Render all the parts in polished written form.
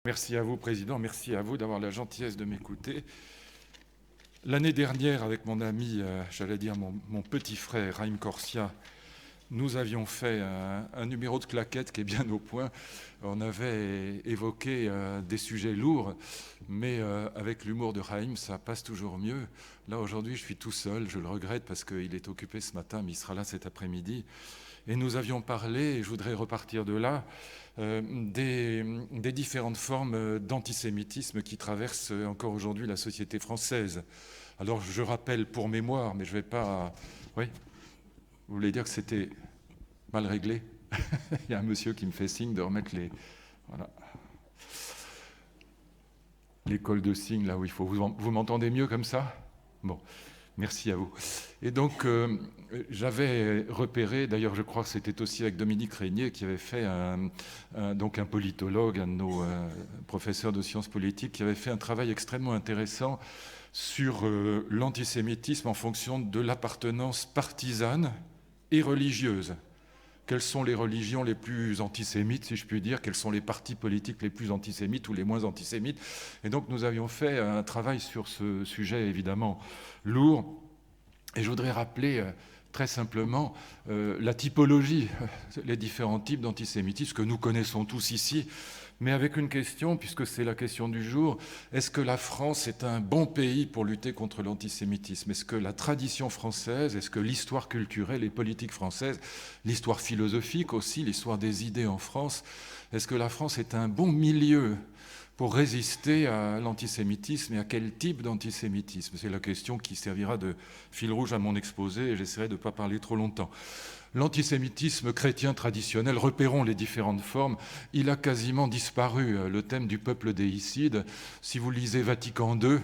Merci à vous, Président. Merci à vous d'avoir la gentillesse de m'écouter. L'année dernière, avec mon ami, j'allais dire mon petit frère, Raïm Corsia, nous avions fait un numéro de claquettes qui est bien au point. On avait évoqué des sujets lourds, mais avec l'humour de Raïm, ça passe toujours mieux. Là, aujourd'hui, je suis tout seul. Je le regrette parce qu'il est occupé ce matin, mais il sera là cet après-midi. Et nous avions parlé, et je voudrais repartir de là, des différentes formes d'antisémitisme qui traversent encore aujourd'hui la société française. Alors je rappelle pour mémoire, mais je ne vais pas... Oui, vous voulez dire que c'était mal réglé? Il y a un monsieur qui me fait signe de remettre les... Voilà. L'école de signes, là où il faut... Vous m'entendez mieux comme ça? Bon. Merci à vous. Et donc, j'avais repéré, d'ailleurs je crois que c'était aussi avec Dominique Régnier qui avait fait, donc un politologue, un de nos professeurs de sciences politiques, qui avait fait un travail extrêmement intéressant sur l'antisémitisme en fonction de l'appartenance partisane et religieuse. Quelles sont les religions les plus antisémites, si je puis dire, quels sont les partis politiques les plus antisémites ou les moins antisémites. Et donc nous avions fait un travail sur ce sujet évidemment lourd. Et je voudrais rappeler très simplement la typologie, les différents types d'antisémitisme que nous connaissons tous ici, mais avec une question, puisque c'est la question du jour, est-ce que la France est un bon pays pour lutter contre l'antisémitisme? Est-ce que la tradition française, est-ce que l'histoire culturelle et politique française, l'histoire philosophique aussi, l'histoire des idées en France, est-ce que la France est un bon milieu pour résister à l'antisémitisme et à quel type d'antisémitisme? C'est la question qui servira de fil rouge à mon exposé et j'essaierai de ne pas parler trop longtemps. L'antisémitisme chrétien traditionnel, repérons les différentes formes, il a quasiment disparu. Le thème du peuple déicide, si vous lisez Vatican II,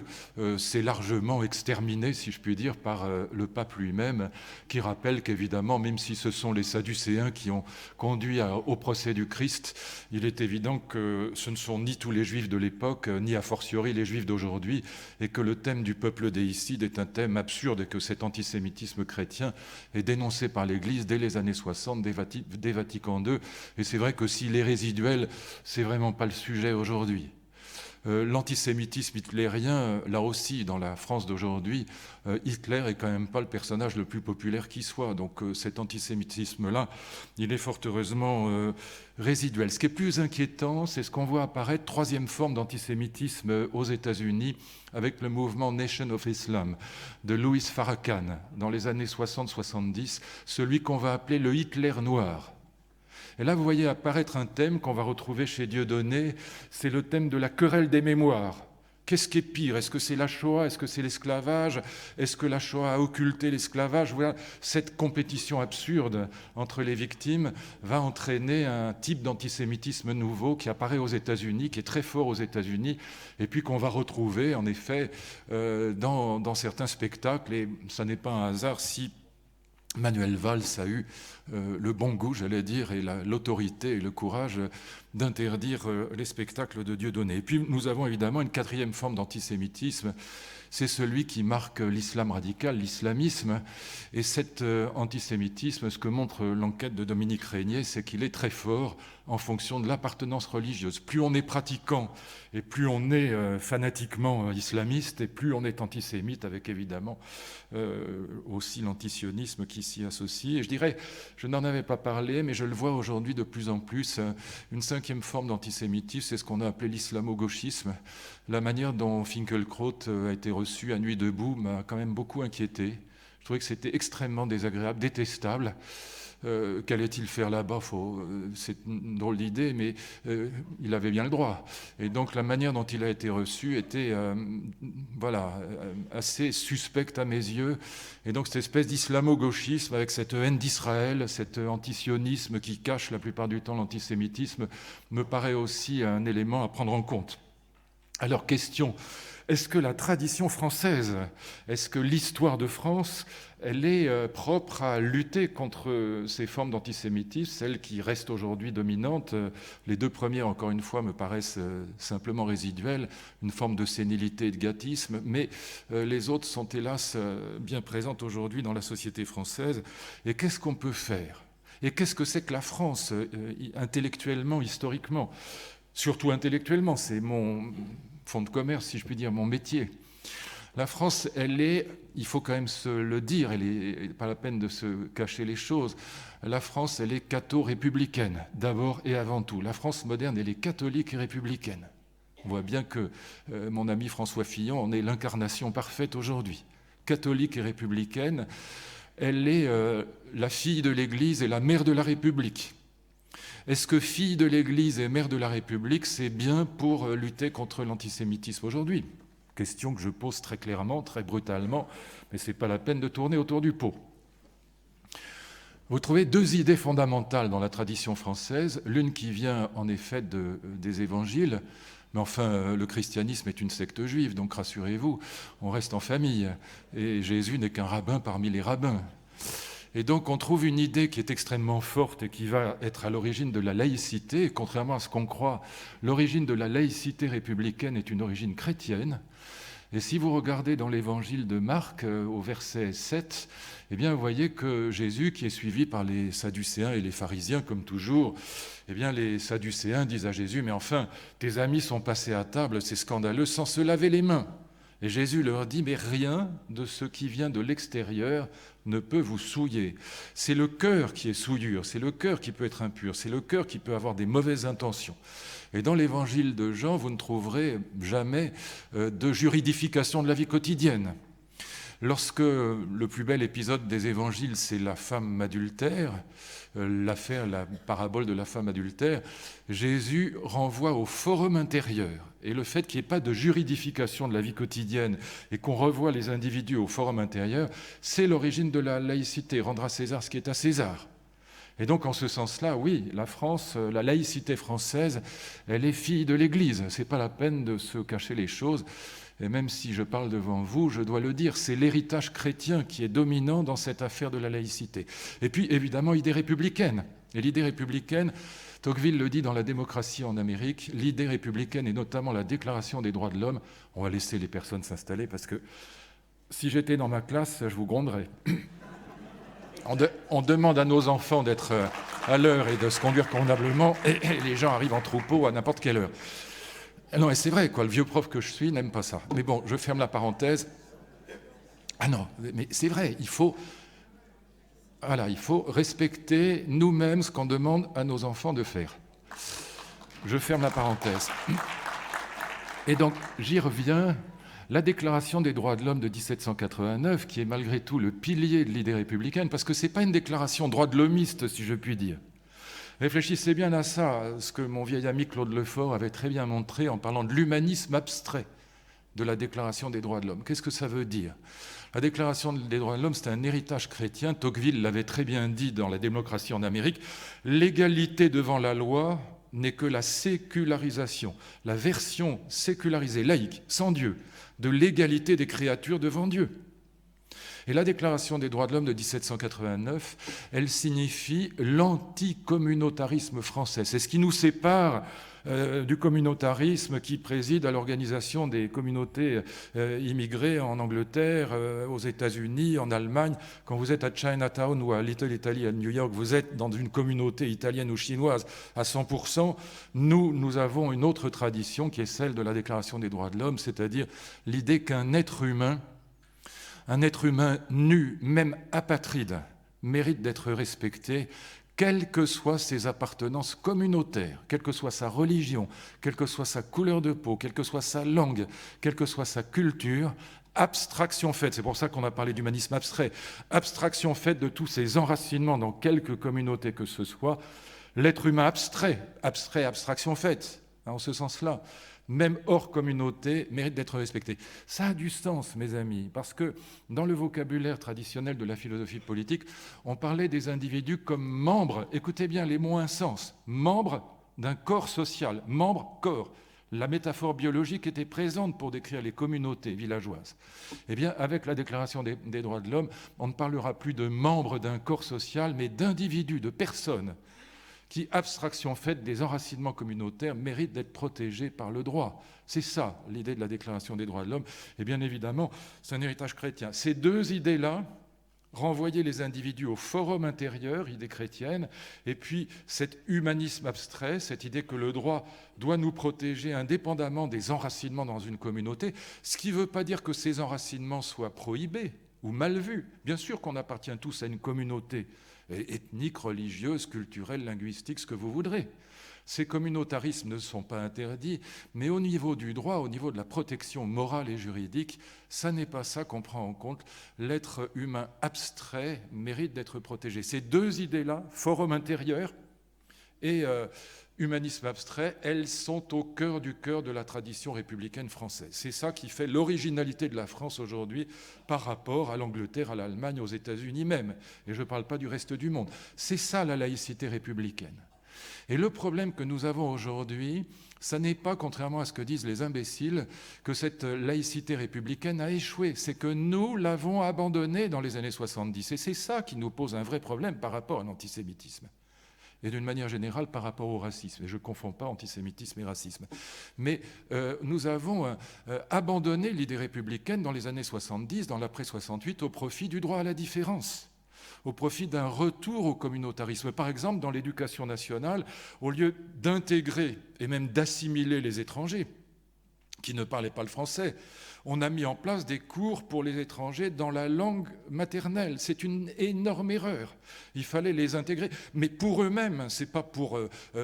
c'est largement exterminé, si je puis dire, par le pape lui-même, qui rappelle qu'évidemment, même si ce sont les Sadducéens qui ont conduit au procès du Christ, il est évident que ce ne sont ni tous les Juifs de l'époque, ni a fortiori les Juifs d'aujourd'hui, et que le thème du peuple déicide est un thème absurde et que cet antisémitisme chrétien est dénoncé par l'Église dès les années 60, dès Vatican II. Et c'est vrai que s'il est résiduel, c'est vraiment pas le sujet aujourd'hui. L'antisémitisme hitlérien, là aussi, dans la France d'aujourd'hui, Hitler est quand même pas le personnage le plus populaire qui soit. Donc cet antisémitisme-là, il est fort heureusement résiduel. Ce qui est plus inquiétant, c'est ce qu'on voit apparaître, troisième forme d'antisémitisme aux États-Unis, avec le mouvement Nation of Islam de Louis Farrakhan, dans les années 60-70, celui qu'on va appeler le Hitler noir. Et là, vous voyez apparaître un thème qu'on va retrouver chez Dieudonné, c'est le thème de la querelle des mémoires. Qu'est-ce qui est pire? Est-ce que c'est la Shoah? Est-ce que c'est l'esclavage? Est-ce que la Shoah a occulté l'esclavage? Voilà, cette compétition absurde entre les victimes va entraîner un type d'antisémitisme nouveau qui apparaît aux États-Unis, qui est très fort aux États-Unis, et puis qu'on va retrouver en effet dans certains spectacles. Et ça n'est pas un hasard si Manuel Valls a eu le bon goût, j'allais dire, et l'autorité et le courage d'interdire les spectacles de Dieudonné. Et puis nous avons évidemment une quatrième forme d'antisémitisme, c'est celui qui marque l'islam radical, l'islamisme. Et cet antisémitisme, ce que montre l'enquête de Dominique Régnier, c'est qu'il est très fort en fonction de l'appartenance religieuse. Plus on est pratiquant et plus on est fanatiquement islamiste et plus on est antisémite, avec évidemment aussi l'antisionisme qui s'y associe. Et je dirais, je n'en avais pas parlé, mais je le vois aujourd'hui de plus en plus, une cinquième forme d'antisémitisme, c'est ce qu'on a appelé l'islamo-gauchisme. La manière dont Finkielkraut a été reçu à Nuit debout m'a quand même beaucoup inquiété. Je trouvais que c'était extrêmement désagréable, détestable. Qu'allait-il faire là-bas? C'est une drôle d'idée, mais il avait bien le droit. Et donc la manière dont il a été reçu était assez suspecte à mes yeux. Et donc cette espèce d'islamo-gauchisme avec cette haine d'Israël, cet antisionisme qui cache la plupart du temps l'antisémitisme, me paraît aussi un élément à prendre en compte. Alors question, est-ce que la tradition française, est-ce que l'histoire de France, elle est propre à lutter contre ces formes d'antisémitisme, celles qui restent aujourd'hui dominantes? Les deux premières, encore une fois, me paraissent simplement résiduelles, une forme de sénilité et de gâtisme, mais les autres sont hélas bien présentes aujourd'hui dans la société française. Et qu'est-ce qu'on peut faire? Et qu'est-ce que c'est que la France, intellectuellement, historiquement? surtout intellectuellement, c'est mon fonds de commerce, si je puis dire, mon métier. La France, il faut quand même se le dire, il n'est pas la peine de se cacher les choses. La France, elle est catho-républicaine, d'abord et avant tout. La France moderne, elle est catholique et républicaine. On voit bien que mon ami François Fillon en est l'incarnation parfaite aujourd'hui. Catholique et républicaine, elle est la fille de l'Église et la mère de la République. Est-ce que fille de l'Église et mère de la République, c'est bien pour lutter contre l'antisémitisme aujourd'hui ? Question que je pose très clairement, très brutalement, mais ce n'est pas la peine de tourner autour du pot. Vous trouvez deux idées fondamentales dans la tradition française, l'une qui vient en effet des évangiles, mais enfin le christianisme est une secte juive, donc rassurez-vous, on reste en famille, et Jésus n'est qu'un rabbin parmi les rabbins. Et donc on trouve une idée qui est extrêmement forte et qui va être à l'origine de la laïcité. Contrairement à ce qu'on croit, l'origine de la laïcité républicaine est une origine chrétienne. Et si vous regardez dans l'évangile de Marc, au verset 7, eh bien, vous voyez que Jésus, qui est suivi par les Sadducéens et les pharisiens, comme toujours, eh bien, les Sadducéens disent à Jésus, « Mais enfin, tes amis sont passés à table, c'est scandaleux, sans se laver les mains. » Et Jésus leur dit, « Mais rien de ce qui vient de l'extérieur ne peut vous souiller. C'est le cœur qui est souillure, c'est le cœur qui peut être impur, c'est le cœur qui peut avoir des mauvaises intentions. » Et dans l'évangile de Jean, vous ne trouverez jamais de juridification de la vie quotidienne. Lorsque le plus bel épisode des évangiles, c'est la femme adultère, la parabole de la femme adultère, Jésus renvoie au forum intérieur. Et le fait qu'il n'y ait pas de juridification de la vie quotidienne et qu'on revoie les individus au forum intérieur, c'est l'origine de la laïcité, rendre à César ce qui est à César. Et donc, en ce sens-là, oui, la France, la laïcité française, elle est fille de l'Église. Ce n'est pas la peine de se cacher les choses. Et même si je parle devant vous, je dois le dire, c'est l'héritage chrétien qui est dominant dans cette affaire de la laïcité. Et puis, évidemment, l'idée républicaine. Et l'idée républicaine, Tocqueville le dit dans La démocratie en Amérique, l'idée républicaine et notamment la Déclaration des droits de l'homme, on va laisser les personnes s'installer parce que si j'étais dans ma classe, je vous gronderais. On demande à nos enfants d'être à l'heure et de se conduire convenablement, et les gens arrivent en troupeau à n'importe quelle heure. Non, et c'est vrai, quoi, le vieux prof que je suis n'aime pas ça. Mais bon, je ferme la parenthèse. Ah non, mais c'est vrai, il faut respecter nous-mêmes ce qu'on demande à nos enfants de faire. Je ferme la parenthèse. Et donc, j'y reviens. La Déclaration des droits de l'homme de 1789, qui est malgré tout le pilier de l'idée républicaine, parce que ce n'est pas une déclaration droit de l'hommiste, si je puis dire. Réfléchissez bien à ça, ce que mon vieil ami Claude Lefort avait très bien montré en parlant de l'humanisme abstrait de la Déclaration des droits de l'homme. Qu'est-ce que ça veut dire ? La Déclaration des droits de l'homme, c'est un héritage chrétien. Tocqueville l'avait très bien dit dans La démocratie en Amérique. L'égalité devant la loi n'est que la sécularisation, la version sécularisée, laïque, sans Dieu, de l'égalité des créatures devant Dieu. Et la Déclaration des droits de l'homme de 1789, elle signifie l'anticommunautarisme français. C'est ce qui nous sépare du communautarisme qui préside à l'organisation des communautés immigrées en Angleterre, aux États-Unis, en Allemagne. Quand vous êtes à Chinatown ou à Little Italy à New York, vous êtes dans une communauté italienne ou chinoise à 100%. Nous avons une autre tradition qui est celle de la Déclaration des droits de l'homme, c'est-à-dire l'idée qu'un être humain nu, même apatride, mérite d'être respecté, quelles que soient ses appartenances communautaires, quelle que soit sa religion, quelle que soit sa couleur de peau, quelle que soit sa langue, quelle que soit sa culture, abstraction faite, c'est pour ça qu'on a parlé d'humanisme abstrait, abstraction faite de tous ces enracinements dans quelque communauté que ce soit, l'être humain abstraction faite, en ce sens-là, même hors communauté, mérite d'être respecté. Ça a du sens, mes amis, parce que dans le vocabulaire traditionnel de la philosophie politique, on parlait des individus comme membres, écoutez bien les mots insens, membres d'un corps social, membre-corps. La métaphore biologique était présente pour décrire les communautés villageoises. Eh bien, avec la Déclaration des droits de l'homme, on ne parlera plus de membres d'un corps social, mais d'individus, de personnes, qui, abstraction faite des enracinements communautaires, méritent d'être protégés par le droit. C'est ça, l'idée de la Déclaration des droits de l'homme. Et bien évidemment, c'est un héritage chrétien. Ces deux idées-là renvoyer les individus au forum intérieur, idée chrétienne, et puis cet humanisme abstrait, cette idée que le droit doit nous protéger indépendamment des enracinements dans une communauté, ce qui ne veut pas dire que ces enracinements soient prohibés ou mal vus. Bien sûr qu'on appartient tous à une communauté ethnique, religieuse, culturelle, linguistique, ce que vous voudrez. Ces communautarismes ne sont pas interdits, mais au niveau du droit, au niveau de la protection morale et juridique, ça n'est pas ça qu'on prend en compte. L'être humain abstrait mérite d'être protégé. Ces deux idées-là, forum intérieur et humanisme abstrait, elles sont au cœur de la tradition républicaine française. C'est ça qui fait l'originalité de la France aujourd'hui par rapport à l'Angleterre, à l'Allemagne, aux États-Unis même. Et je ne parle pas du reste du monde. C'est ça la laïcité républicaine. Et le problème que nous avons aujourd'hui, ça n'est pas, contrairement à ce que disent les imbéciles, que cette laïcité républicaine a échoué. C'est que nous l'avons abandonnée dans les années 70. Et c'est ça qui nous pose un vrai problème par rapport à l'antisémitisme. Et d'une manière générale par rapport au racisme. Et je ne confonds pas antisémitisme et racisme. Mais nous avons abandonné l'idée républicaine dans les années 70, dans l'après-68, au profit du droit à la différence, au profit d'un retour au communautarisme. Par exemple, dans l'éducation nationale, au lieu d'intégrer et même d'assimiler les étrangers qui ne parlaient pas le français, on a mis en place des cours pour les étrangers dans la langue maternelle. C'est une énorme erreur. Il fallait les intégrer, mais pour eux-mêmes, ce n'est pas pour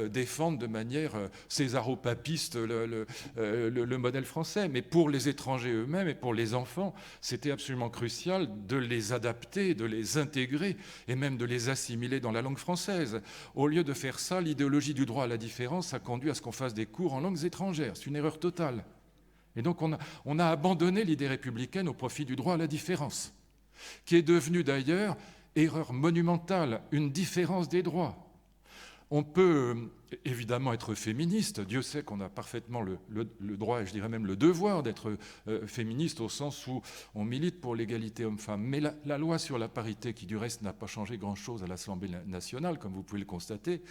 défendre de manière césaro-papiste le modèle français, mais pour les étrangers eux-mêmes et pour les enfants, c'était absolument crucial de les adapter, de les intégrer et même de les assimiler dans la langue française. Au lieu de faire ça, l'idéologie du droit à la différence a conduit à ce qu'on fasse des cours en langues étrangères. C'est une erreur totale. Et donc on a abandonné l'idée républicaine au profit du droit à la différence, qui est devenue d'ailleurs erreur monumentale, une différence des droits. On peut évidemment être féministe. Dieu sait qu'on a parfaitement le droit, et je dirais même le devoir d'être féministe au sens où on milite pour l'égalité homme-femme. Mais la loi sur la parité, qui du reste n'a pas changé grand-chose à l'Assemblée nationale, comme vous pouvez le constater,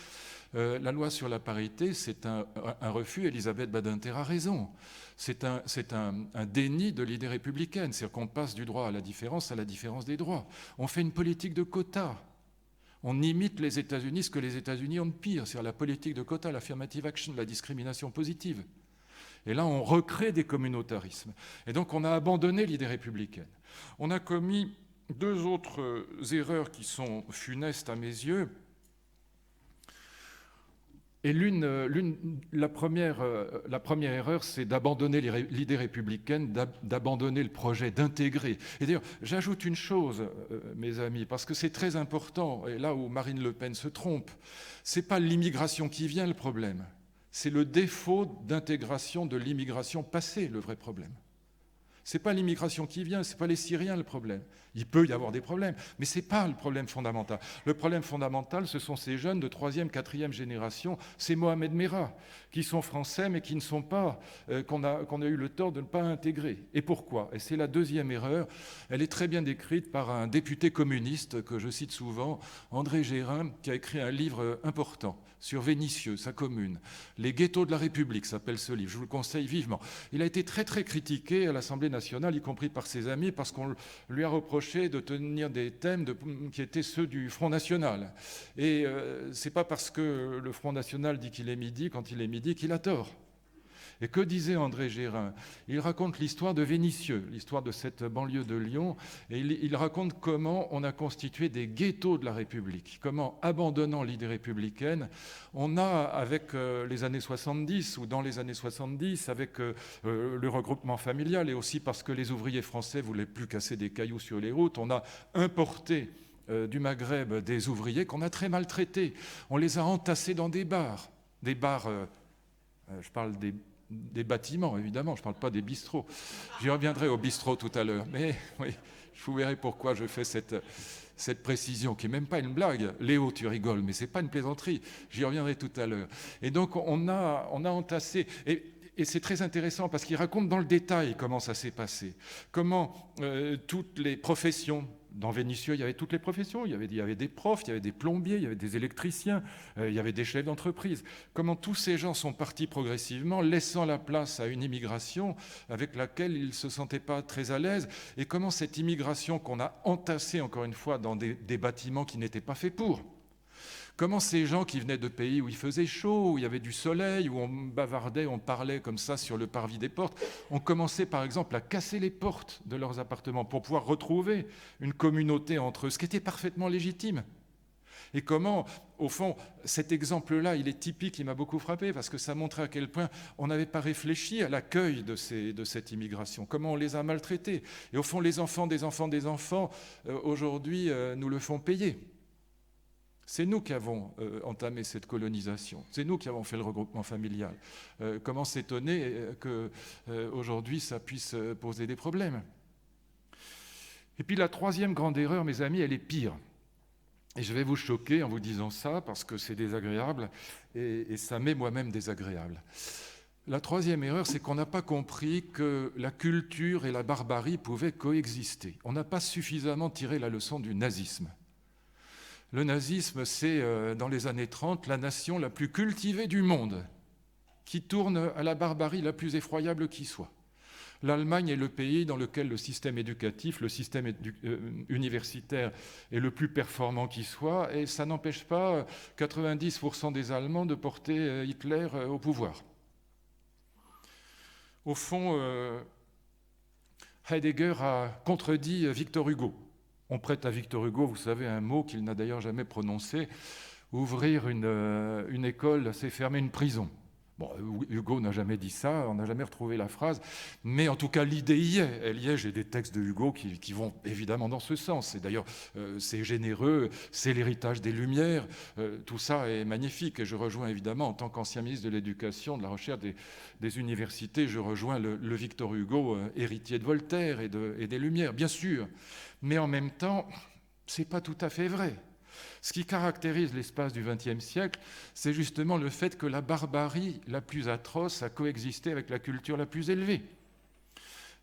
la loi sur la parité, c'est un refus. Elisabeth Badinter a raison. C'est un déni de l'idée républicaine. C'est-à-dire qu'on passe du droit à la différence des droits. On fait une politique de quotas. On imite les États-Unis, ce que les États-Unis ont de pire, c'est-à-dire la politique de quotas, l'affirmative action, la discrimination positive. Et là, on recrée des communautarismes. Et donc, on a abandonné l'idée républicaine. On a commis deux autres erreurs qui sont funestes à mes yeux. Et la première erreur, c'est d'abandonner l'idée républicaine, d'abandonner le projet, d'intégrer. Et d'ailleurs, j'ajoute une chose, mes amis, parce que c'est très important, et là où Marine Le Pen se trompe, ce n'est pas l'immigration qui vient le problème, c'est le défaut d'intégration de l'immigration passée, le vrai problème. Ce n'est pas l'immigration qui vient, ce n'est pas les Syriens le problème. Il peut y avoir des problèmes, mais ce n'est pas le problème fondamental. Le problème fondamental, ce sont ces jeunes de 3e, 4e génération, ces Mohamed Merah, qui sont français, mais qui ne sont pas, qu'on a eu le tort de ne pas intégrer. Et pourquoi ? Et c'est la deuxième erreur. Elle est très bien décrite par un député communiste que je cite souvent, André Gérin, qui a écrit un livre important sur Vénissieux, sa commune. Les ghettos de la République s'appelle ce livre, je vous le conseille vivement. Il a été très très critiqué à l'Assemblée nationale, y compris par ses amis, parce qu'on lui a reproché de tenir des thèmes qui étaient ceux du Front National. Et c'est pas parce que le Front National dit qu'il est midi, quand il est midi, qu'il a tort. Et que disait André Gérin ? Il raconte l'histoire de Vénissieux, l'histoire de cette banlieue de Lyon, et il raconte comment on a constitué des ghettos de la République, comment, abandonnant l'idée républicaine, on a, avec les années 70, ou dans les années 70, avec le regroupement familial, et aussi parce que les ouvriers français ne voulaient plus casser des cailloux sur les routes, on a importé du Maghreb des ouvriers qu'on a très maltraités. On les a entassés dans des bars, je parle des bâtiments, évidemment, je ne parle pas des bistrots. J'y reviendrai au bistrot tout à l'heure, mais oui, je vous verrai pourquoi je fais cette précision, qui n'est même pas une blague. Léo, tu rigoles, mais ce n'est pas une plaisanterie. J'y reviendrai tout à l'heure. Et donc, on a entassé... Et c'est très intéressant parce qu'il raconte dans le détail comment ça s'est passé, comment toutes les professions Dans Vénissieux, il y avait toutes les professions. Il y avait des profs, il y avait des plombiers, il y avait des électriciens, il y avait des chefs d'entreprise. Comment tous ces gens sont partis progressivement, laissant la place à une immigration avec laquelle ils ne se sentaient pas très à l'aise, et comment cette immigration qu'on a entassée, encore une fois, dans des bâtiments qui n'étaient pas faits pour. Comment ces gens qui venaient de pays où il faisait chaud, où il y avait du soleil, où on bavardait, on parlait comme ça sur le parvis des portes, ont commencé par exemple à casser les portes de leurs appartements pour pouvoir retrouver une communauté entre eux, ce qui était parfaitement légitime. Et comment, au fond, cet exemple-là, il est typique, il m'a beaucoup frappé, parce que ça montrait à quel point on n'avait pas réfléchi à l'accueil de cette immigration, comment on les a maltraités. Et au fond, les enfants des enfants des enfants, aujourd'hui, nous le font payer. C'est nous qui avons entamé cette colonisation, c'est nous qui avons fait le regroupement familial. Comment s'étonner qu'aujourd'hui ça puisse poser des problèmes? Et puis la troisième grande erreur, mes amis, elle est pire. Et je vais vous choquer en vous disant ça, parce que c'est désagréable, et ça m'est moi-même désagréable. La troisième erreur, c'est qu'on n'a pas compris que la culture et la barbarie pouvaient coexister. On n'a pas suffisamment tiré la leçon du nazisme. Le nazisme, c'est, dans les années 30, la nation la plus cultivée du monde, qui tourne à la barbarie la plus effroyable qui soit. L'Allemagne est le pays dans lequel le système éducatif, le système universitaire est le plus performant qui soit, et ça n'empêche pas 90% des Allemands de porter Hitler au pouvoir. Au fond, Heidegger a contredit Victor Hugo. On prête à Victor Hugo, vous savez, un mot qu'il n'a d'ailleurs jamais prononcé. Ouvrir une école, c'est fermer une prison. Bon, Hugo n'a jamais dit ça, on n'a jamais retrouvé la phrase, mais en tout cas l'idée y est. Elle y est, j'ai des textes de Hugo qui vont évidemment dans ce sens. Et d'ailleurs, c'est généreux, c'est l'héritage des Lumières, tout ça est magnifique. Et je rejoins évidemment, en tant qu'ancien ministre de l'Éducation, de la Recherche, des universités, je rejoins le Victor Hugo, héritier de Voltaire et des Lumières, bien sûr. Mais en même temps, ce n'est pas tout à fait vrai. Ce qui caractérise l'espace du XXe siècle, c'est justement le fait que la barbarie la plus atroce a coexisté avec la culture la plus élevée.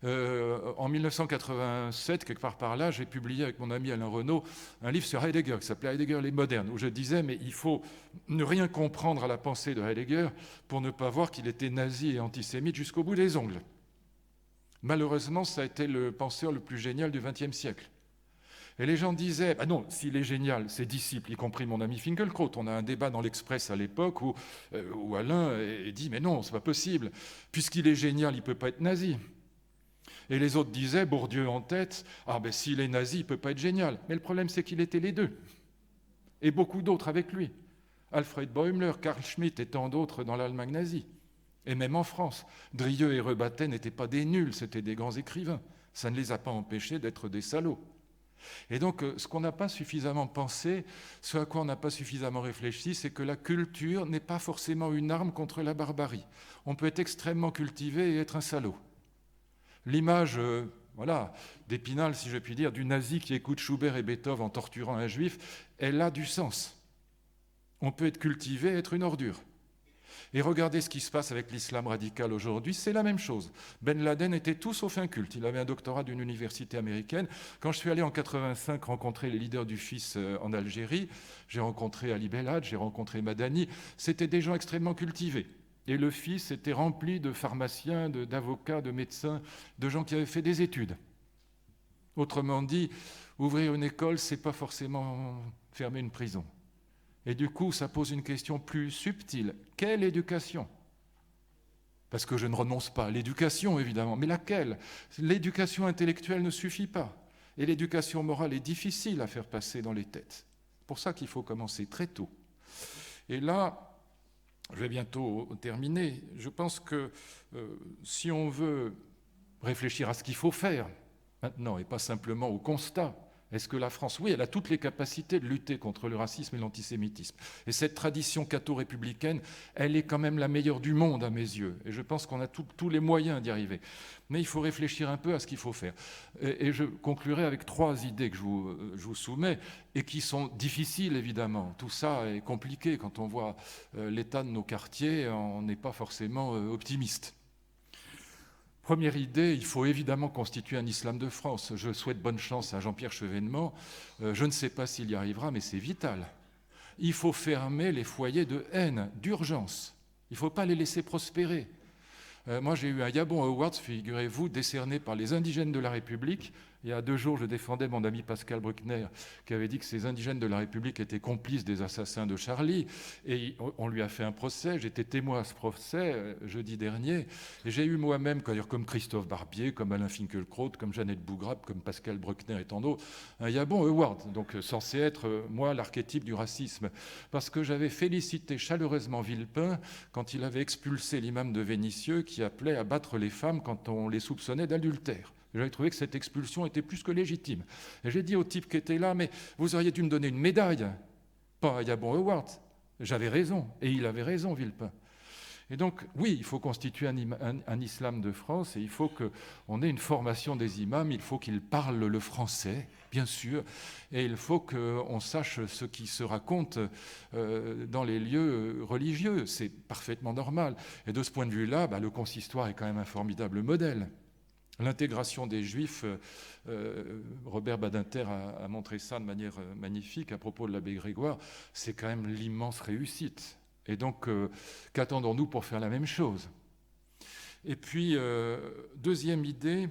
En 1987, quelque part par là, j'ai publié avec mon ami Alain Renaud un livre sur Heidegger qui s'appelait Heidegger les modernes, où je disais mais il faut ne rien comprendre à la pensée de Heidegger pour ne pas voir qu'il était nazi et antisémite jusqu'au bout des ongles. Malheureusement, ça a été le penseur le plus génial du XXe siècle. Et les gens disaient, ah non, s'il est génial, ses disciples, y compris mon ami Finkielkraut, on a un débat dans l'Express à l'époque où Alain dit, mais non, c'est pas possible, puisqu'il est génial, il ne peut pas être nazi. Et les autres disaient, Bourdieu en tête, ah ben s'il est nazi, il ne peut pas être génial. Mais le problème, c'est qu'il était les deux. Et beaucoup d'autres avec lui. Alfred Bäumler, Carl Schmitt et tant d'autres dans l'Allemagne nazie. Et même en France, Drieux et Rebattet n'étaient pas des nuls, c'était des grands écrivains. Ça ne les a pas empêchés d'être des salauds. Et donc, ce qu'on n'a pas suffisamment pensé, ce à quoi on n'a pas suffisamment réfléchi, c'est que la culture n'est pas forcément une arme contre la barbarie. On peut être extrêmement cultivé et être un salaud. L'image, d'Épinal, si je puis dire, du nazi qui écoute Schubert et Beethoven en torturant un juif, elle a du sens. On peut être cultivé et être une ordure. Et regardez ce qui se passe avec l'islam radical aujourd'hui, c'est la même chose. Ben Laden était tout sauf un culte. Il avait un doctorat d'une université américaine. Quand je suis allé en 85 rencontrer les leaders du FIS en Algérie, j'ai rencontré Ali Belhadj, j'ai rencontré Madani, c'était des gens extrêmement cultivés. Et le FIS était rempli de pharmaciens, d'avocats, de médecins, de gens qui avaient fait des études. Autrement dit, ouvrir une école, c'est pas forcément fermer une prison. Et du coup, ça pose une question plus subtile. Quelle éducation? Parce que je ne renonce pas à l'éducation, évidemment, mais laquelle? L'éducation intellectuelle ne suffit pas. Et l'éducation morale est difficile à faire passer dans les têtes. C'est pour ça qu'il faut commencer très tôt. Et là, je vais bientôt terminer. Je pense que si on veut réfléchir à ce qu'il faut faire maintenant, et pas simplement au constat, est-ce que la France, oui, elle a toutes les capacités de lutter contre le racisme et l'antisémitisme. Et cette tradition catho-républicaine, elle est quand même la meilleure du monde à mes yeux. Et je pense qu'on a tous les moyens d'y arriver. Mais il faut réfléchir un peu à ce qu'il faut faire. Et je conclurai avec 3 idées que je vous soumets et qui sont difficiles, évidemment. Tout ça est compliqué. Quand on voit l'état de nos quartiers, on n'est pas forcément optimiste. Première idée, il faut évidemment constituer un islam de France. Je souhaite bonne chance à Jean-Pierre Chevènement. Je ne sais pas s'il y arrivera, mais c'est vital. Il faut fermer les foyers de haine, d'urgence. Il ne faut pas les laisser prospérer. Moi, j'ai eu un Yabon Awards, figurez-vous, décerné par les indigènes de la République. Il y a 2 jours, je défendais mon ami Pascal Bruckner, qui avait dit que ces indigènes de la République étaient complices des assassins de Charlie. Et on lui a fait un procès. J'étais témoin à ce procès jeudi dernier. Et j'ai eu moi-même, comme Christophe Barbier, comme Alain Finkielkraut, comme Jeannette Bougrab, comme Pascal Bruckner et tant d'autres, un Yabon Award, donc censé être, moi, l'archétype du racisme. Parce que j'avais félicité chaleureusement Villepin quand il avait expulsé l'imam de Vénissieux qui appelait à battre les femmes quand on les soupçonnait d'adultère. J'avais trouvé que cette expulsion était plus que légitime. Et j'ai dit au type qui était là, mais vous auriez dû me donner une médaille, pas un Yabon Award. J'avais raison, et il avait raison, Villepin. Et donc, oui, il faut constituer un islam de France, et il faut qu'on ait une formation des imams, il faut qu'ils parlent le français, bien sûr, et il faut qu'on sache ce qui se raconte dans les lieux religieux. C'est parfaitement normal. Et de ce point de vue-là, le consistoire est quand même un formidable modèle. L'intégration des Juifs, Robert Badinter a montré ça de manière magnifique à propos de l'abbé Grégoire, c'est quand même l'immense réussite. Et donc, qu'attendons-nous pour faire la même chose? Et puis, deuxième idée,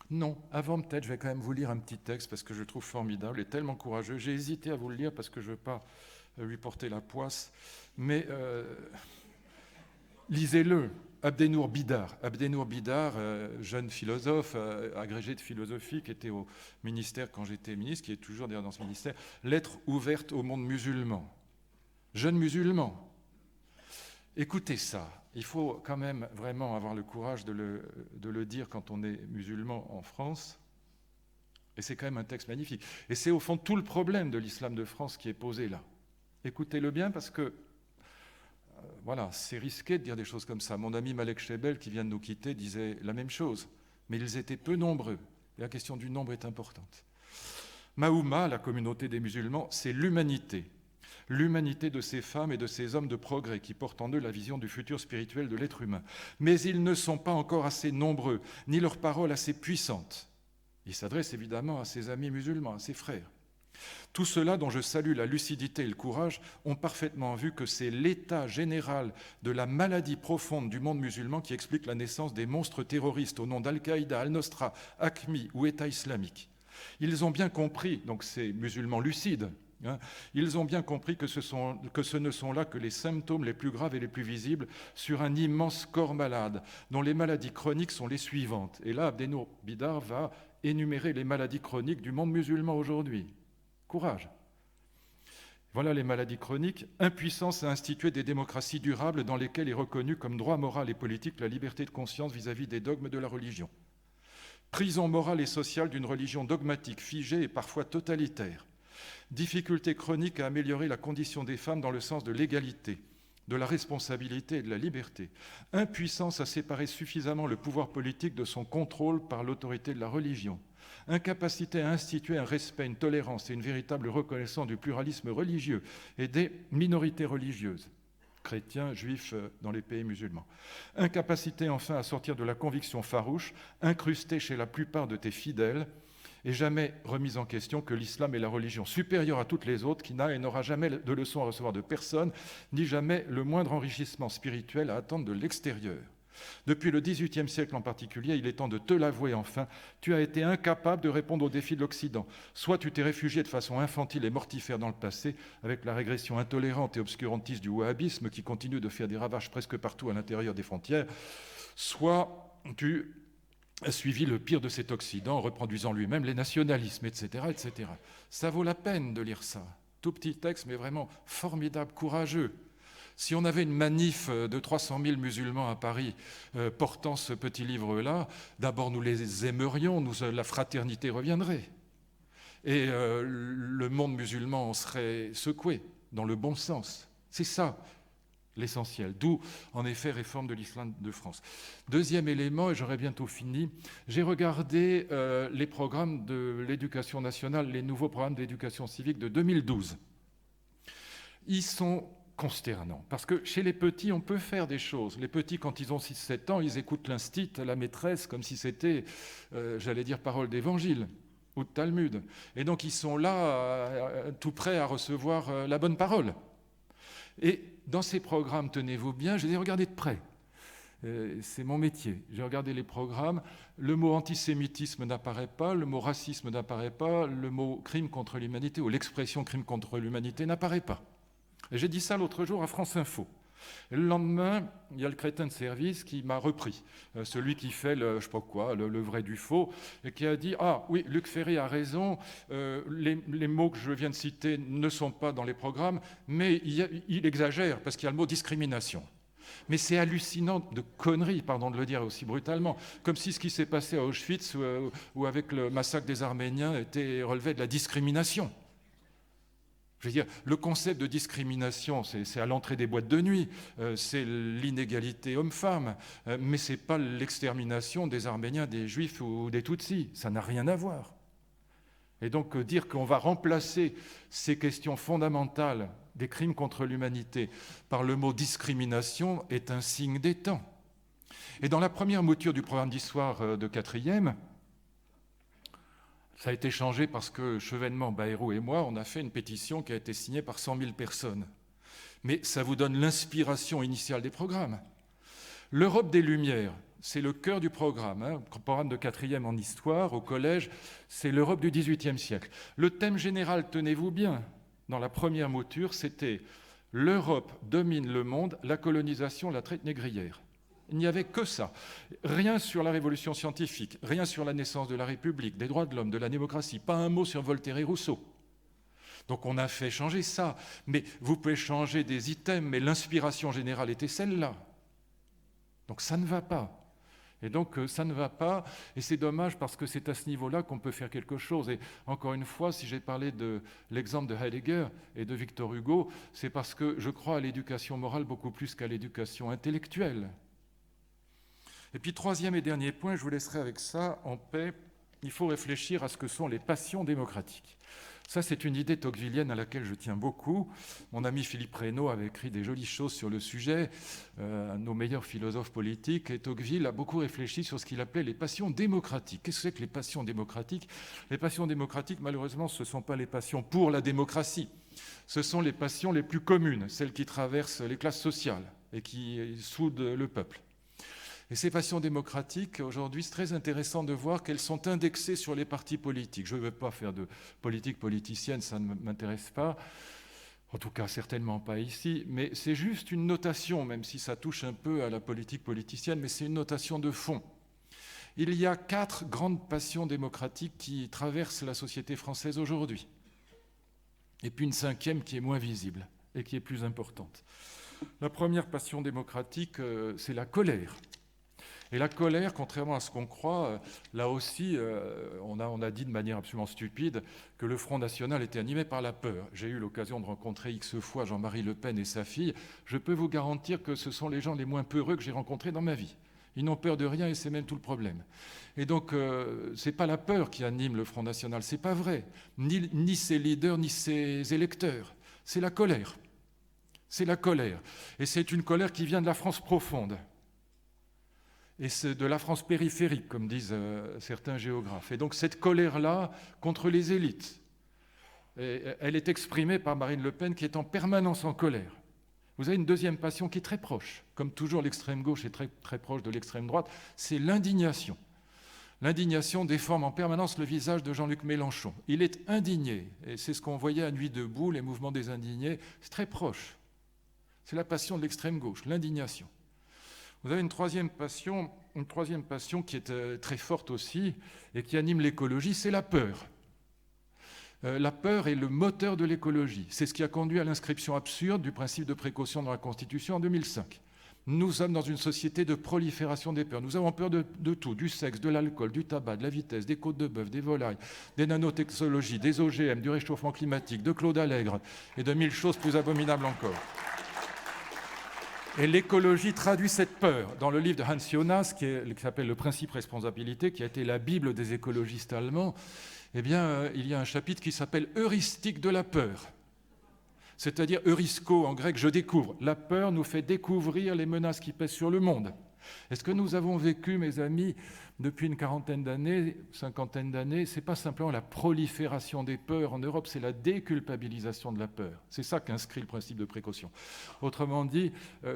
non, avant peut-être, je vais quand même vous lire un petit texte parce que je le trouve formidable et tellement courageux. J'ai hésité à vous le lire parce que je ne veux pas lui porter la poisse, mais lisez-le. Abdenour Bidar, jeune philosophe, agrégé de philosophie, qui était au ministère quand j'étais ministre, qui est toujours d'ailleurs dans ce ministère, lettre ouverte au monde musulman. Jeune musulman. Écoutez ça, il faut quand même vraiment avoir le courage de le dire quand on est musulman en France, et c'est quand même un texte magnifique. Et c'est au fond tout le problème de l'islam de France qui est posé là. Écoutez-le bien parce que voilà, c'est risqué de dire des choses comme ça. Mon ami Malek Chebel, qui vient de nous quitter, disait la même chose, mais ils étaient peu nombreux. Et la question du nombre est importante. Mahouma, la communauté des musulmans, c'est l'humanité. L'humanité de ces femmes et de ces hommes de progrès qui portent en eux la vision du futur spirituel de l'être humain. Mais ils ne sont pas encore assez nombreux, ni leurs paroles assez puissantes. Il s'adresse évidemment à ses amis musulmans, à ses frères. Tout cela, dont je salue la lucidité et le courage, ont parfaitement vu que c'est l'état général de la maladie profonde du monde musulman qui explique la naissance des monstres terroristes au nom d'Al-Qaïda, Al-Nosra, AQMI ou État islamique. Ils ont bien compris, donc ces musulmans lucides, ils ont bien compris que ce ne sont là que les symptômes les plus graves et les plus visibles sur un immense corps malade, dont les maladies chroniques sont les suivantes. Et là, Abdenour Bidar va énumérer les maladies chroniques du monde musulman aujourd'hui. Courage. Voilà les maladies chroniques. Impuissance à instituer des démocraties durables dans lesquelles est reconnue comme droit moral et politique la liberté de conscience vis-à-vis des dogmes de la religion. Prison morale et sociale d'une religion dogmatique, figée et parfois totalitaire. Difficulté chronique à améliorer la condition des femmes dans le sens de l'égalité, de la responsabilité et de la liberté. Impuissance à séparer suffisamment le pouvoir politique de son contrôle par l'autorité de la religion. Incapacité à instituer un respect, une tolérance et une véritable reconnaissance du pluralisme religieux et des minorités religieuses, chrétiens, juifs dans les pays musulmans. Incapacité enfin à sortir de la conviction farouche, incrustée chez la plupart de tes fidèles, et jamais remise en question que l'islam est la religion supérieure à toutes les autres, qui n'a et n'aura jamais de leçons à recevoir de personne, ni jamais le moindre enrichissement spirituel à attendre de l'extérieur. Depuis le XVIIIe siècle en particulier, il est temps de te l'avouer enfin, tu as été incapable de répondre aux défis de l'Occident. Soit tu t'es réfugié de façon infantile et mortifère dans le passé, avec la régression intolérante et obscurantiste du wahhabisme qui continue de faire des ravages presque partout à l'intérieur des frontières, soit tu a suivi le pire de cet Occident en reproduisant lui-même les nationalismes, etc., etc. Ça vaut la peine de lire ça. Tout petit texte, mais vraiment formidable, courageux. Si on avait une manif de 300 000 musulmans à Paris portant ce petit livre-là, d'abord nous les aimerions, la fraternité reviendrait. Et le monde musulman en serait secoué, dans le bon sens. C'est ça l'essentiel. D'où, en effet, réforme de l'islam de France. Deuxième élément, et j'aurai bientôt fini, j'ai regardé les programmes de l'éducation nationale, les nouveaux programmes d'éducation civique de 2012. Ils sont consternant. Parce que chez les petits, on peut faire des choses. Les petits, quand ils ont 6-7 ans, ils écoutent l'instit, la maîtresse, comme si c'était, j'allais dire, parole d'évangile ou de Talmud. Et donc, ils sont là, tout prêts à recevoir la bonne parole. Et dans ces programmes, tenez-vous bien, je les ai regardés de près. C'est mon métier. J'ai regardé les programmes. Le mot antisémitisme n'apparaît pas, le mot racisme n'apparaît pas, le mot crime contre l'humanité ou l'expression crime contre l'humanité n'apparaît pas. Et j'ai dit ça l'autre jour à France Info. Et le lendemain, il y a le crétin de service qui m'a repris, celui qui fait le, je sais pas quoi, le vrai du faux, et qui a dit « Ah oui, Luc Ferry a raison, les mots que je viens de citer ne sont pas dans les programmes, mais il exagère parce qu'il y a le mot discrimination. » Mais c'est hallucinant de conneries, pardon de le dire aussi brutalement, comme si ce qui s'est passé à Auschwitz ou avec le massacre des Arméniens relevait de la discrimination. Je veux dire, le concept de discrimination, c'est à l'entrée des boîtes de nuit, c'est l'inégalité homme-femme, mais ce n'est pas l'extermination des Arméniens, des Juifs ou des Tutsis. Ça n'a rien à voir. Et donc dire qu'on va remplacer ces questions fondamentales des crimes contre l'humanité par le mot discrimination est un signe des temps. Et dans la première mouture du programme d'histoire de 4e, ça a été changé parce que Chevènement, Bayrou et moi, on a fait une pétition qui a été signée par 100 000 personnes. Mais ça vous donne l'inspiration initiale des programmes. L'Europe des Lumières, c'est le cœur du programme. Le programme de 4e en histoire au collège, c'est l'Europe du XVIIIe siècle. Le thème général, tenez-vous bien, dans la première mouture, c'était « L'Europe domine le monde, la colonisation, la traite négrière ». Il n'y avait que ça. Rien sur la révolution scientifique, rien sur la naissance de la République, des droits de l'homme, de la démocratie, pas un mot sur Voltaire et Rousseau. Donc on a fait changer ça. Mais vous pouvez changer des items, mais l'inspiration générale était celle-là. Donc ça ne va pas. Et donc ça ne va pas, et c'est dommage parce que c'est à ce niveau-là qu'on peut faire quelque chose. Et encore une fois, si j'ai parlé de l'exemple de Heidegger et de Victor Hugo, c'est parce que je crois à l'éducation morale beaucoup plus qu'à l'éducation intellectuelle. Et puis troisième et dernier point, je vous laisserai avec ça en paix, il faut réfléchir à ce que sont les passions démocratiques. Ça, c'est une idée tocquevillienne à laquelle je tiens beaucoup. Mon ami Philippe Reynaud avait écrit des jolies choses sur le sujet, un de nos meilleurs philosophes politiques, et Tocqueville a beaucoup réfléchi sur ce qu'il appelait les passions démocratiques. Qu'est-ce que c'est que les passions démocratiques ? Les passions démocratiques, malheureusement, ce ne sont pas les passions pour la démocratie. Ce sont les passions les plus communes, celles qui traversent les classes sociales et qui soudent le peuple. Et ces passions démocratiques, aujourd'hui, c'est très intéressant de voir qu'elles sont indexées sur les partis politiques. Je ne veux pas faire de politique politicienne, ça ne m'intéresse pas, en tout cas certainement pas ici, mais c'est juste une notation, même si ça touche un peu à la politique politicienne, mais c'est une notation de fond. Il y a 4 grandes passions démocratiques qui traversent la société française aujourd'hui, et puis une 5e qui est moins visible et qui est plus importante. La première passion démocratique, c'est la colère. Et la colère, contrairement à ce qu'on croit, là aussi, on a dit de manière absolument stupide que le Front National était animé par la peur. J'ai eu l'occasion de rencontrer X fois Jean-Marie Le Pen et sa fille. Je peux vous garantir que ce sont les gens les moins peureux que j'ai rencontrés dans ma vie. Ils n'ont peur de rien et c'est même tout le problème. Et donc, ce n'est pas la peur qui anime le Front National, c'est pas vrai. Ni ses leaders, ni ses électeurs. C'est la colère. C'est la colère. Et c'est une colère qui vient de la France profonde. Et c'est de la France périphérique, comme disent certains géographes. Et donc cette colère-là contre les élites, elle est exprimée par Marine Le Pen qui est en permanence en colère. Vous avez une deuxième passion qui est très proche, comme toujours l'extrême gauche est très, très proche de l'extrême droite, c'est l'indignation. L'indignation déforme en permanence le visage de Jean-Luc Mélenchon. Il est indigné, et c'est ce qu'on voyait à Nuit debout, les mouvements des indignés, c'est très proche. C'est la passion de l'extrême gauche, l'indignation. Vous avez une troisième passion qui est très forte aussi et qui anime l'écologie, c'est la peur. La peur est le moteur de l'écologie. C'est ce qui a conduit à l'inscription absurde du principe de précaution dans la Constitution en 2005. Nous sommes dans une société de prolifération des peurs. Nous avons peur de tout, du sexe, de l'alcool, du tabac, de la vitesse, des côtes de bœuf, des volailles, des nanotechnologies, des OGM, du réchauffement climatique, de Claude Allègre et de 1000 choses plus abominables encore. Et l'écologie traduit cette peur. Dans le livre de Hans Jonas, qui s'appelle « Le principe responsabilité », qui a été la Bible des écologistes allemands, eh bien, il y a un chapitre qui s'appelle « Heuristique de la peur ». C'est-à-dire eurisko en grec, je découvre. La peur nous fait découvrir les menaces qui pèsent sur le monde. Et ce que nous avons vécu, mes amis, depuis une quarantaine d'années, cinquantaine d'années, ce n'est pas simplement la prolifération des peurs en Europe, c'est la déculpabilisation de la peur. C'est ça qu'inscrit le principe de précaution. Autrement dit,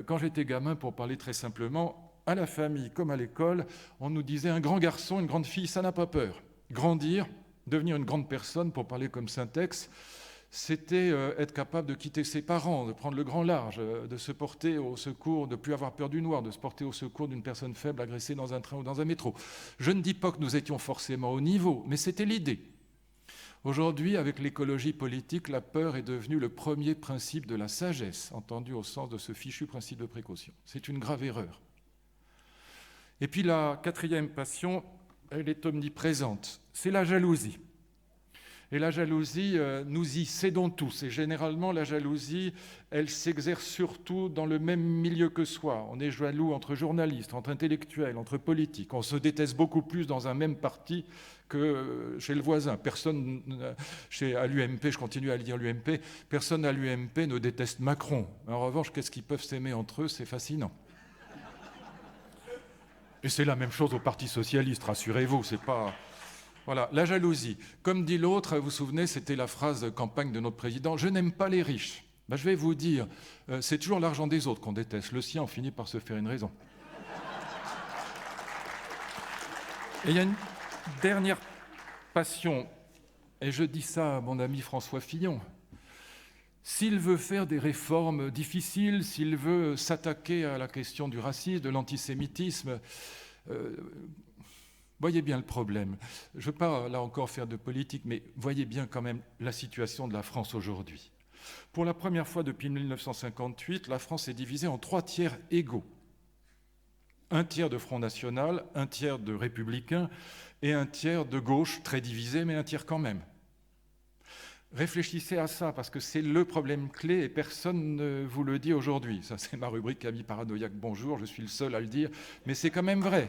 quand j'étais gamin, pour parler très simplement, à la famille comme à l'école, on nous disait un grand garçon, une grande fille, ça n'a pas peur. Grandir, devenir une grande personne, pour parler comme Saint-Ex, c'était être capable de quitter ses parents, de prendre le grand large, de se porter au secours, de ne plus avoir peur du noir, de se porter au secours d'une personne faible agressée dans un train ou dans un métro. Je ne dis pas que nous étions forcément au niveau, mais c'était l'idée. Aujourd'hui, avec l'écologie politique, la peur est devenue le premier principe de la sagesse, entendu au sens de ce fichu principe de précaution. C'est une grave erreur. Et puis la quatrième passion, elle est omniprésente, c'est la jalousie. Et la jalousie, nous y cédons tous. Et généralement, la jalousie, elle s'exerce surtout dans le même milieu que soi. On est jaloux entre journalistes, entre intellectuels, entre politiques. On se déteste beaucoup plus dans un même parti que chez le voisin. Personne, à l'UMP, je continue à lire l'UMP, personne à l'UMP ne déteste Macron. En revanche, qu'est-ce qu'ils peuvent s'aimer entre eux? C'est fascinant. Et c'est la même chose au Parti socialiste, rassurez-vous, c'est pas... Voilà, la jalousie. Comme dit l'autre, vous vous souvenez, c'était la phrase de campagne de notre président, « Je n'aime pas les riches ». Ben, je vais vous dire, c'est toujours l'argent des autres qu'on déteste. Le sien, on finit par se faire une raison. Et il y a une dernière passion, et je dis ça à mon ami François Fillon. S'il veut faire des réformes difficiles, s'il veut s'attaquer à la question du racisme, de l'antisémitisme, voyez bien le problème. Je ne veux pas, là encore, faire de politique, mais voyez bien quand même la situation de la France aujourd'hui. Pour la première fois depuis 1958, la France est divisée en 3 tiers égaux. 1 tiers de Front National, 1 tiers de Républicains et 1 tiers de gauche, très divisé, mais 1 tiers quand même. Réfléchissez à ça, parce que c'est le problème clé et personne ne vous le dit aujourd'hui. Ça, c'est ma rubrique Ami paranoïaque, bonjour, je suis le seul à le dire, mais c'est quand même vrai.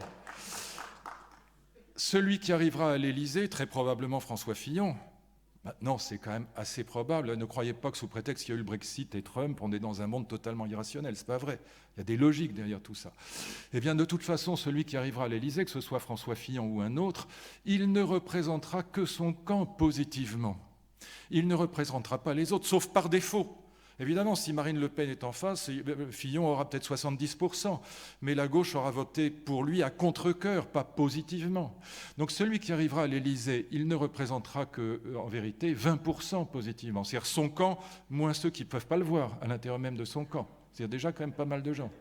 Celui qui arrivera à l'Élysée, très probablement François Fillon, maintenant c'est quand même assez probable, ne croyez pas que sous prétexte qu'il y a eu le Brexit et Trump, on est dans un monde totalement irrationnel, c'est pas vrai, il y a des logiques derrière tout ça. Eh bien de toute façon, celui qui arrivera à l'Élysée, que ce soit François Fillon ou un autre, il ne représentera que son camp positivement. Il ne représentera pas les autres, sauf par défaut. Évidemment, si Marine Le Pen est en face, Fillon aura peut-être 70%, mais la gauche aura voté pour lui à contre-cœur, pas positivement. Donc celui qui arrivera à l'Élysée, il ne représentera que, en vérité, 20% positivement. C'est-à-dire son camp, moins ceux qui ne peuvent pas le voir à l'intérieur même de son camp. C'est-à-dire déjà quand même pas mal de gens.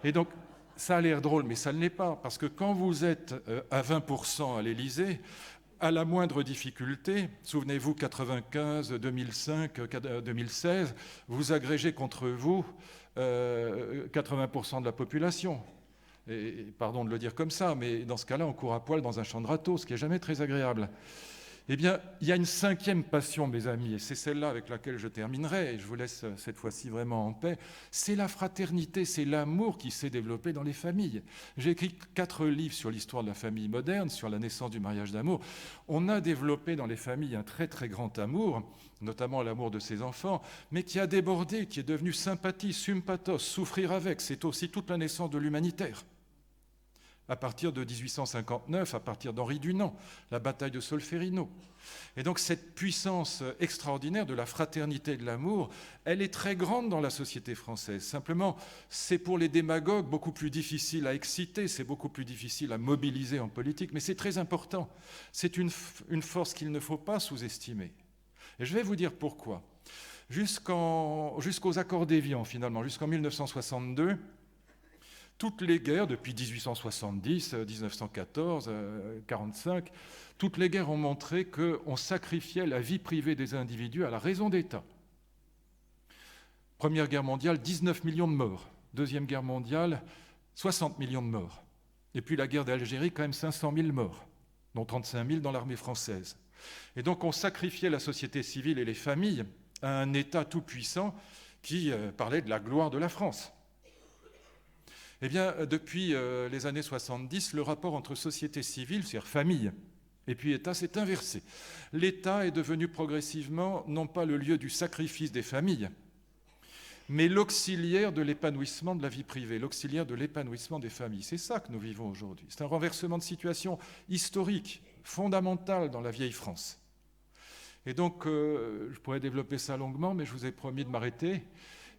Et donc, ça a l'air drôle, mais ça ne l'est pas, parce que quand vous êtes à 20% à l'Élysée, à la moindre difficulté, souvenez-vous, 95, 2005, 2016, vous agrégez contre vous 80% de la population. Et pardon de le dire comme ça, mais dans ce cas-là, on court à poil dans un champ de râteaux, ce qui n'est jamais très agréable. Eh bien, il y a une 5e passion, mes amis, et c'est celle-là avec laquelle je terminerai, et je vous laisse cette fois-ci vraiment en paix, c'est la fraternité, c'est l'amour qui s'est développé dans les familles. J'ai écrit 4 livres sur l'histoire de la famille moderne, sur la naissance du mariage d'amour. On a développé dans les familles un très très grand amour, notamment l'amour de ses enfants, mais qui a débordé, qui est devenu sympathie, sympathos, souffrir avec, c'est aussi toute la naissance de l'humanitaire. À partir de 1859, à partir d'Henri Dunant, la bataille de Solferino. Et donc cette puissance extraordinaire de la fraternité et de l'amour, elle est très grande dans la société française. Simplement, c'est pour les démagogues beaucoup plus difficile à exciter, c'est beaucoup plus difficile à mobiliser en politique, mais c'est très important. C'est une force qu'il ne faut pas sous-estimer. Et je vais vous dire pourquoi. Jusqu'aux accords d'Évian, finalement, jusqu'en 1962, toutes les guerres, depuis 1870, 1914, 1945, toutes les guerres ont montré qu'on sacrifiait la vie privée des individus à la raison d'État. Première guerre mondiale, 19 millions de morts. Deuxième guerre mondiale, 60 millions de morts. Et puis la guerre d'Algérie, quand même 500 000 morts, dont 35 000 dans l'armée française. Et donc on sacrifiait la société civile et les familles à un État tout-puissant qui parlait de la gloire de la France. Eh bien, depuis les années 70, le rapport entre société civile, c'est-à-dire famille, Et puis État s'est inversé. L'État est devenu progressivement non pas le lieu du sacrifice des familles, mais l'auxiliaire de l'épanouissement de la vie privée, l'auxiliaire de l'épanouissement des familles. C'est ça que nous vivons aujourd'hui. C'est un renversement de situation historique, fondamental dans la vieille France. Et donc, je pourrais développer ça longuement, mais je vous ai promis de m'arrêter.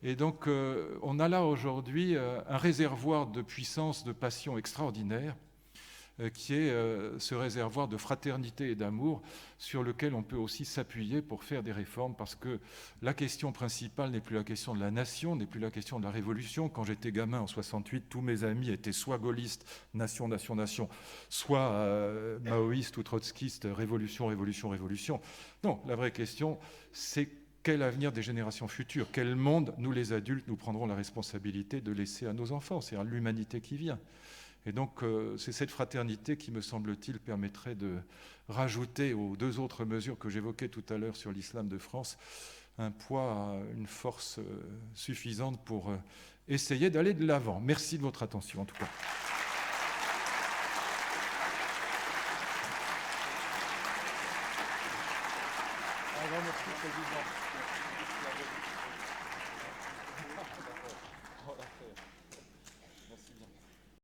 Et donc, on a là aujourd'hui un réservoir de puissance, de passion extraordinaire, qui est ce réservoir de fraternité et d'amour sur lequel on peut aussi s'appuyer pour faire des réformes, parce que la question principale n'est plus la question de la nation, n'est plus la question de la révolution. Quand j'étais gamin en 68, tous mes amis étaient soit gaullistes, nation, nation, nation, soit maoïstes ou trotskistes, révolution, révolution, révolution. Non, la vraie question, c'est quel avenir des générations futures? Quel monde, nous les adultes, nous prendrons la responsabilité de laisser à nos enfants, c'est-à-dire l'humanité qui vient. Et donc, c'est cette fraternité qui, me semble-t-il, permettrait de rajouter aux deux autres mesures que j'évoquais tout à l'heure sur l'islam de France, un poids, une force suffisante pour essayer d'aller de l'avant. Merci de votre attention, en tout cas.